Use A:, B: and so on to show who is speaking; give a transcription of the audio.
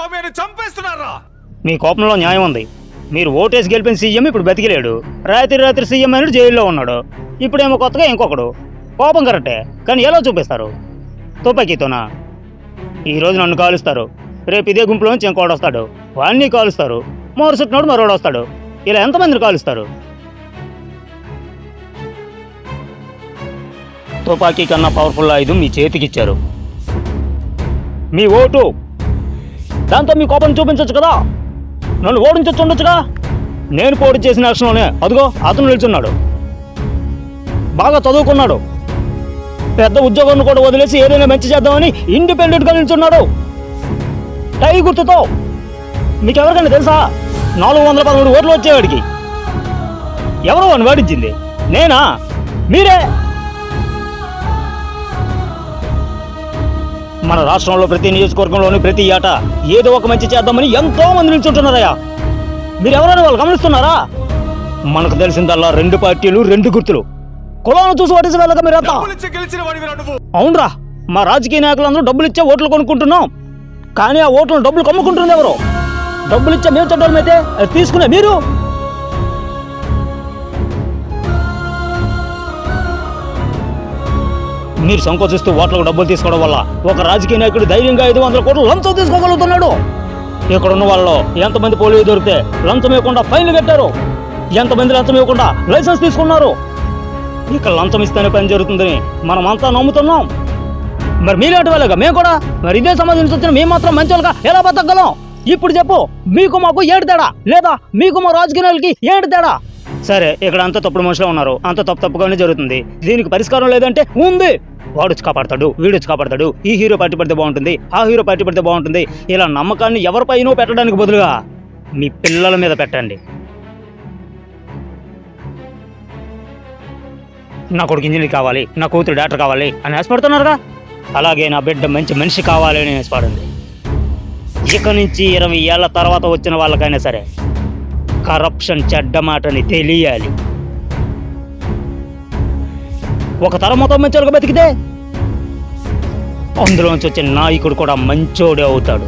A: స్వామిని చంపేస్తున్నారా?
B: మీ కోపంలో న్యాయం ఉంది. మీరు ఓటేసి గెలిపిన సీఎం ఇప్పుడు బతికిలేడు. రాత్రి సీఎం అని జైల్లో ఉన్నాడు. ఇప్పుడేమో కొత్తగా ఇంకొకడు. కోపం కరెక్టే, కానీ ఎలా చూపిస్తారు? తుపాకీతోనా? ఈరోజు నన్ను కాలుస్తారు, రేపు ఇదే గుంపులోంచి ఇంకోటి వస్తాడు, వాడిని కాలుస్తారు, మరుసటినోడు మరోడు వస్తాడు. ఇలా ఎంతమందిని కాలుస్తారు? తుపాకీ కన్నా పవర్ఫుల్ ఆయుధం మీ చేతికిచ్చారు. మీ ఓటు, దాంతో మీ కోపం చూపించవచ్చు కదా, నన్ను ఓడించొచ్చు ఉండొచ్చుగా. నేను పోటీ చేసిన యాక్షన్లోనే అదిగో అతను నిల్చున్నాడు. బాగా చదువుకున్నాడు, పెద్ద ఉద్యోగాన్ని కూడా వదిలేసి ఏదైనా మంచి చేద్దామని ఇండిపెండెంట్గా నిల్చున్నాడు. టై గుర్తుతో. మీకు ఎవరికైనా తెలుసా? 413 ఓట్లు వచ్చేవాడికి. ఎవరు అని వాడించింది? నేనా? మీరే. మన రాష్ట్రంలో ప్రతి నియోజకవర్గంలోని ప్రతి ఏటా ఏదో ఒక మంచి చేద్దామని ఎంతో మంది నిల్చుంటున్నారయ్యా. మీరు ఎవరైనా వాళ్ళు గమనిస్తున్నారా? మనకు తెలిసిందల్లా 2 పార్టీలు 2 గుర్తులు. కులాలను చూసి ఓటేసి వెళ్ళక మీరంతా. అవునరా, మా రాజకీయ నాయకులందరూ డబ్బులు ఇచ్చే ఓట్లు కొనుక్కుంటున్నాం, కానీ ఆ ఓట్లను డబ్బులు కమ్ముకుంటుంది ఎవరు? డబ్బులు ఇచ్చే మేము చెడ్డోళ్ళమైతే అది తీసుకునే మీరు. మీరు సంకోచిస్తూ ఓట్లకు డబ్బులు తీసుకోవడం వల్ల ఒక రాజకీయ నాయకుడు ధైర్యంగా 500 కోట్లు లంచం తీసుకోగలుగుతున్నాడు. ఇక్కడ ఉన్న వాళ్ళలో ఎంతమంది పోలీసు దొరికితే లంచం ఇవ్వకుండా ఫైన్లు కట్టారు? ఎంతమంది లంచం ఇవ్వకుండా లైసెన్స్ తీసుకున్నారు? ఇక లంచం ఇస్తేనే పని జరుగుతుందని మనమంతా నమ్ముతున్నాం. మరి మీలాంటి వాళ్ళగా మేము కూడా మరి ఇదే సమాజం నుంచి వచ్చిన మేము మాత్రం మంచి వాళ్ళగా ఎలా బతకగలం? ఇప్పుడు చెప్పు, మీకు మాకు ఏంటి తేడా? లేదా మీకు మా రాజకీయ నాయకులకి ఏంటి తేడా? సరే, ఇక్కడ అంత తప్పుడు మనుషులు ఉన్నారు, అంత తప్పుగానే జరుగుతుంది. దీనికి పరిష్కారం లేదంటే ఉంది. వాడొచ్చి కాపాడతాడు, వీడొచ్చి కాపాడతాడు, ఈ హీరో పార్టీ పడితే బాగుంటుంది, ఆ హీరో పార్టీ పడితే బాగుంటుంది. ఇలా నమ్మకాన్ని ఎవరిపైనో పెట్టడానికి బదులుగా మీ పిల్లల మీద పెట్టండి. నా కొడుకు ఇంజనీర్ కావాలి, నా కూతురు డాక్టర్ కావాలి అని ఆశపడుతున్నారుగా, అలాగే నా బిడ్డ మంచి మనిషి కావాలి అని ఆశపడండి. ఇక నుంచి 20 ఏళ్ల తర్వాత వచ్చిన వాళ్ళకైనా సరే కరప్షన్ చెడ్డ మాటని తెలియాలి. ఒక తరం మొత్తం మంచోళ్ళుగా బతికితే అందులోంచి వచ్చిన నాయకుడు కూడా మంచోడే అవుతాడు.